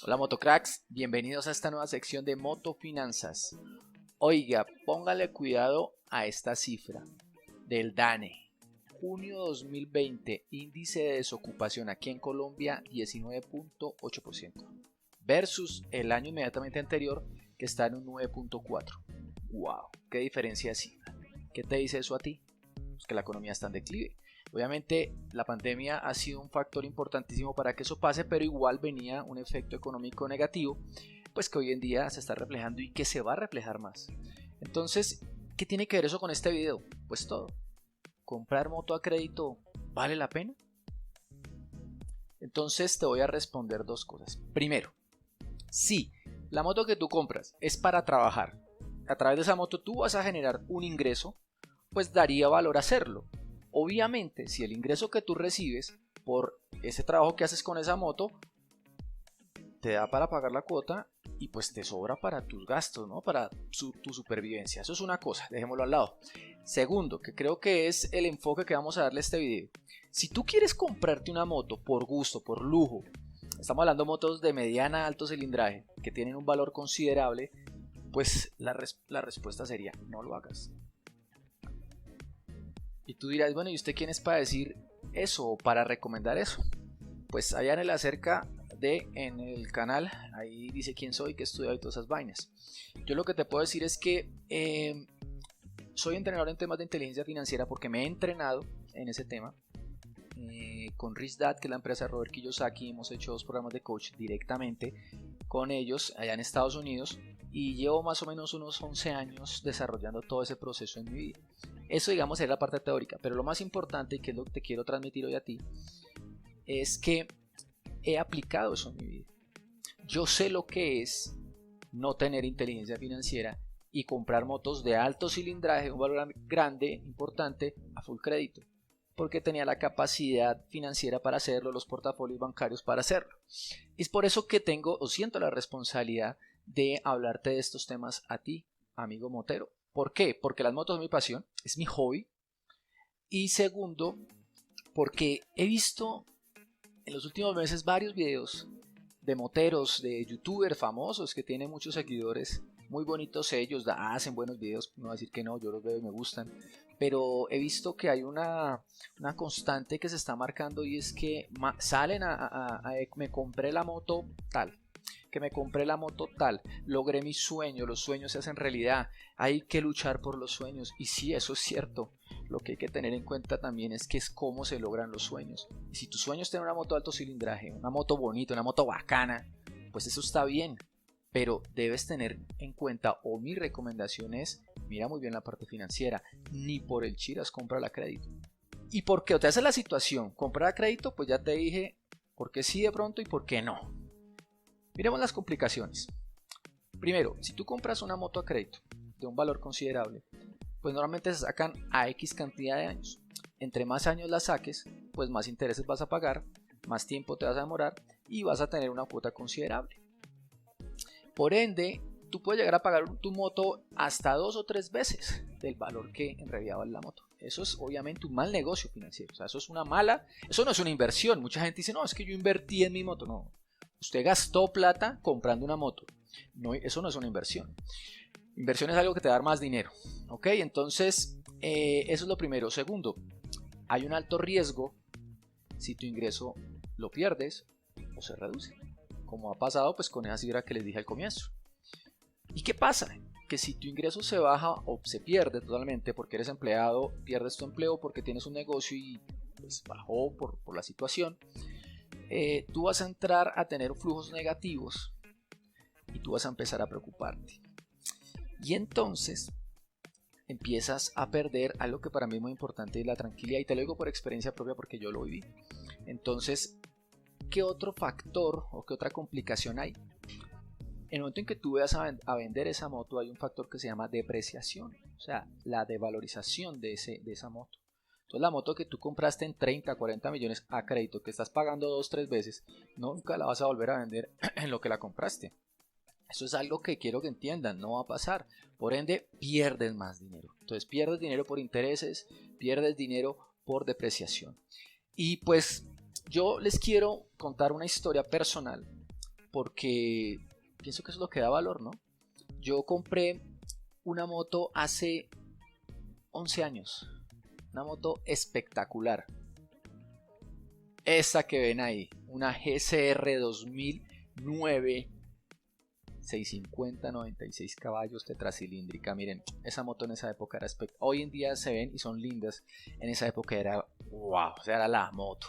Hola motocracks, bienvenidos a esta nueva sección de Motofinanzas. Oiga, póngale cuidado a esta cifra del DANE. Junio 2020, índice de desocupación aquí en Colombia 19.8% versus el año inmediatamente anterior que está en un 9.4%. ¡Wow! ¡Qué diferencia de cifra! ¿Qué te dice eso a ti? Pues que la economía está en declive. Obviamente la pandemia ha sido un factor importantísimo para que eso pase, pero igual venía un efecto económico negativo, pues que hoy en día se está reflejando y que se va a reflejar más. Entonces, ¿qué tiene que ver eso con este video? Pues todo. ¿Comprar moto a crédito vale la pena? Entonces te voy a responder dos cosas. Primero, si la moto que tú compras es para trabajar, a través de esa moto tú vas a generar un ingreso, pues daría valor hacerlo. Obviamente, si el ingreso que tú recibes por ese trabajo que haces con esa moto te da para pagar la cuota y pues te sobra para tus gastos, ¿no? Para tu supervivencia. Eso es una cosa, dejémoslo al lado. Segundo, que creo que es el enfoque que vamos a darle a este video. Si tú quieres comprarte una moto por gusto, por lujo, estamos hablando de motos de mediana a alto cilindraje que tienen un valor considerable, pues la respuesta sería no lo hagas. Y tú dirás, bueno, ¿y usted quién es para decir eso o para recomendar eso? Pues allá en el acerca en el canal, ahí dice quién soy, qué he estudiado y todas esas vainas. Yo lo que te puedo decir es que soy entrenador en temas de inteligencia financiera porque me he entrenado en ese tema. Con Rich Dad, que es la empresa de Robert Kiyosaki, hemos hecho 2 programas de coach directamente con ellos allá en Estados Unidos y llevo más o menos unos 11 años desarrollando todo ese proceso en mi vida. Eso, digamos, es la parte teórica, pero lo más importante y que es lo que te quiero transmitir hoy a ti es que he aplicado eso en mi vida. Yo sé lo que es no tener inteligencia financiera y comprar motos de alto cilindraje, un valor grande, importante, a full crédito, porque tenía la capacidad financiera para hacerlo, los portafolios bancarios para hacerlo. Es por eso que tengo o siento la responsabilidad de hablarte de estos temas a ti, amigo motero. ¿Por qué? Porque las motos son mi pasión, es mi hobby. Y segundo, porque he visto en los últimos meses varios videos de moteros, de youtubers famosos que tienen muchos seguidores, muy bonitos ellos, hacen buenos videos, no voy a decir que no, yo los veo y me gustan, pero he visto que hay una constante que se está marcando y es que salen me compré la moto tal, que me compré la moto tal, logré mi sueño, los sueños se hacen realidad, hay que luchar por los sueños, y sí, eso es cierto. Lo que hay que tener en cuenta también es que es cómo se logran los sueños. Y si tu sueño es tener una moto de alto cilindraje, una moto bonita, una moto bacana, pues eso está bien, pero debes tener en cuenta, o mi recomendación es, mira muy bien la parte financiera, ni por el chiras compra a crédito. ¿Y por qué? ¿O te hace la situación? Comprar a crédito, pues ya te dije por qué sí de pronto y por qué no. Miremos las complicaciones. Primero, si tú compras una moto a crédito de un valor considerable, pues normalmente se sacan a X cantidad de años. Entre más años la saques, pues más intereses vas a pagar, más tiempo te vas a demorar y vas a tener una cuota considerable. Por ende, tú puedes llegar a pagar tu moto hasta 2 o 3 veces del valor que en realidad vale la moto. Eso es obviamente un mal negocio financiero. O sea, eso no es una inversión. Mucha gente dice, no, es que yo invertí en mi moto. No, usted gastó plata comprando una moto. No, eso no es una inversión. Inversión es algo que te da más dinero. ¿Ok? Entonces, eso es lo primero. Segundo, hay un alto riesgo si tu ingreso lo pierdes o se reduce, como ha pasado pues con esa cifra que les dije al comienzo. ¿Y qué pasa? Que si tu ingreso se baja o se pierde totalmente porque eres empleado, pierdes tu empleo porque tienes un negocio y pues bajó por la situación, tú vas a entrar a tener flujos negativos y tú vas a empezar a preocuparte. Y entonces empiezas a perder algo que para mí es muy importante, es la tranquilidad, y te lo digo por experiencia propia porque yo lo viví. Entonces, ¿qué otro factor o qué otra complicación hay? En el momento en que tú vas a vender esa moto, hay un factor que se llama depreciación, o sea, la devalorización de esa moto. Entonces, la moto que tú compraste en 30, 40 millones a crédito, que estás pagando 2, 3 veces, nunca la vas a volver a vender en lo que la compraste. Eso es algo que quiero que entiendan, no va a pasar. Por ende, pierdes más dinero. Entonces, pierdes dinero por intereses, pierdes dinero por depreciación. Y pues yo les quiero contar una historia personal porque pienso que eso es lo que da valor, ¿no? Yo compré una moto hace 11 años, una moto espectacular. Esa que ven ahí, una GCR 2009, 650, 96 caballos, tetracilíndrica. Miren, esa moto en esa época era espectacular. Hoy en día se ven y son lindas. En esa época era wow, o sea, era la moto.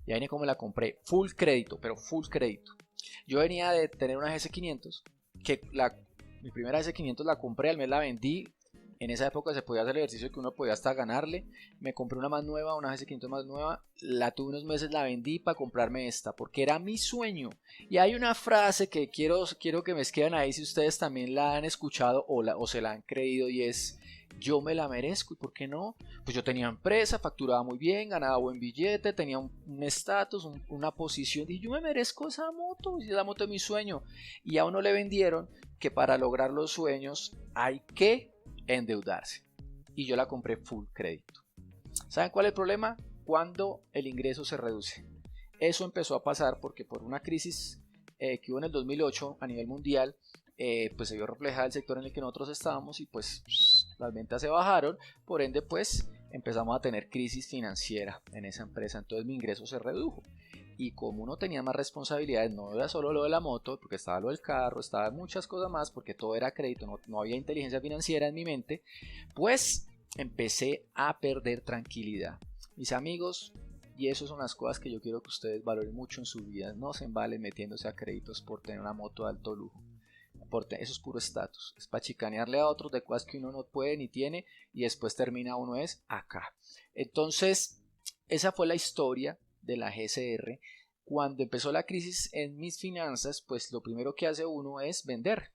Ya viene como la compré, full crédito, pero full crédito. Yo venía de tener una GS500, que mi primera GS500 la compré, al mes la vendí. En esa época se podía hacer el ejercicio que uno podía hasta ganarle. Me compré una más nueva, una GS500 más nueva. La tuve unos meses, la vendí para comprarme esta, porque era mi sueño. Y hay una frase que quiero que me escriban ahí si ustedes también la han escuchado o se la han creído, y es: yo me la merezco. ¿Y por qué no? Pues yo tenía empresa, facturaba muy bien, ganaba buen billete, tenía un estatus, una posición, y yo me merezco esa moto, y es la moto de mi sueño. Y a uno le vendieron que para lograr los sueños hay que endeudarse, y yo la compré full crédito. ¿Saben cuál es el problema? Cuando el ingreso se reduce. Eso empezó a pasar porque por una crisis que hubo en el 2008 a nivel mundial, pues se vio reflejada el sector en el que nosotros estábamos, y pues las ventas se bajaron, por ende pues empezamos a tener crisis financiera en esa empresa. Entonces mi ingreso se redujo, y como uno tenía más responsabilidades, no era solo lo de la moto, porque estaba lo del carro, estaba muchas cosas más, porque todo era crédito, no había inteligencia financiera en mi mente, pues empecé a perder tranquilidad. Mis amigos, y eso son las cosas que yo quiero que ustedes valoren mucho en su vida: no se embalen metiéndose a créditos por tener una moto de alto lujo. Eso es puro estatus, es para chicanearle a otros de cosas que uno no puede ni tiene, y después termina uno es acá. Entonces, esa fue la historia de la GCR. Cuando empezó la crisis en mis finanzas, pues lo primero que hace uno es vender.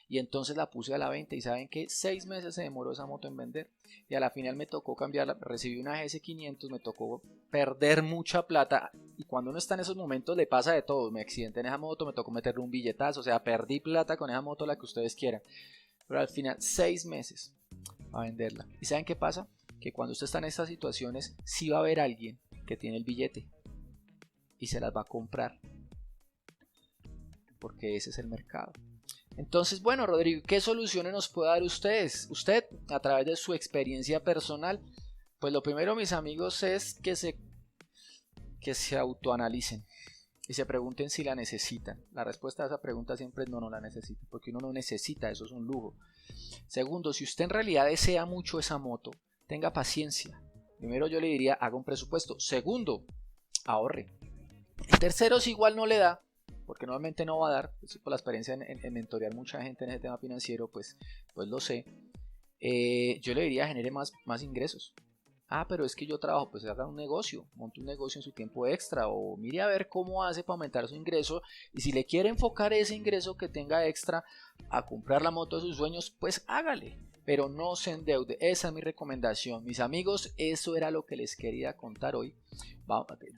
Y entonces la puse a la venta, y saben que 6 meses se demoró esa moto en vender, y a la final me tocó cambiarla. Recibí una GS500, me tocó perder mucha plata, y cuando uno está en esos momentos le pasa de todo. Me accidenté en esa moto, me tocó meterle un billetazo, o sea, perdí plata con esa moto, la que ustedes quieran, pero al final 6 meses a venderla. ¿Y saben qué pasa? Que cuando usted está en estas situaciones, sí va a haber alguien que tiene el billete y se las va a comprar, porque ese es el mercado. Entonces, bueno, Rodrigo, ¿qué soluciones nos puede dar usted a través de su experiencia personal? Pues lo primero, mis amigos, es que se autoanalicen y se pregunten si la necesitan. La respuesta a esa pregunta siempre es no la necesito, porque uno no necesita, eso es un lujo. Segundo, si usted en realidad desea mucho esa moto, tenga paciencia. Primero yo le diría, haga un presupuesto. Segundo, ahorre. El tercero, si igual no le da, porque normalmente no va a dar, pues, por la experiencia en mentorear mucha gente en ese tema financiero, pues lo sé, yo le diría, genere más ingresos. Pero es que yo trabajo, pues haga un negocio, monte un negocio en su tiempo extra, o mire a ver cómo hace para aumentar su ingreso, y si le quiere enfocar ese ingreso que tenga extra a comprar la moto de sus sueños, pues hágale, pero no se endeude. Esa es mi recomendación, mis amigos. Eso era lo que les quería contar hoy.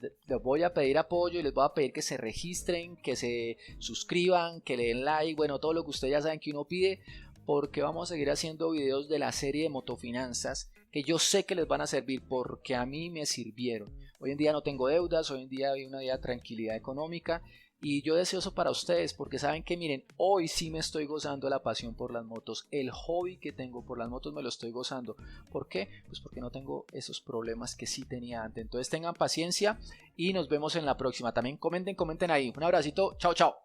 Les voy a pedir apoyo y les voy a pedir que se registren, que se suscriban, que le den like, bueno, todo lo que ustedes ya saben que uno pide, porque vamos a seguir haciendo videos de la serie de motofinanzas que yo sé que les van a servir, porque a mí me sirvieron. Hoy en día no tengo deudas, hoy en día hay una vida de tranquilidad económica, y yo deseo eso para ustedes, porque saben que miren, hoy sí me estoy gozando la pasión por las motos, el hobby que tengo por las motos me lo estoy gozando. ¿Por qué? Pues porque no tengo esos problemas que sí tenía antes. Entonces tengan paciencia y nos vemos en la próxima. También comenten ahí. Un abracito, chao, chao.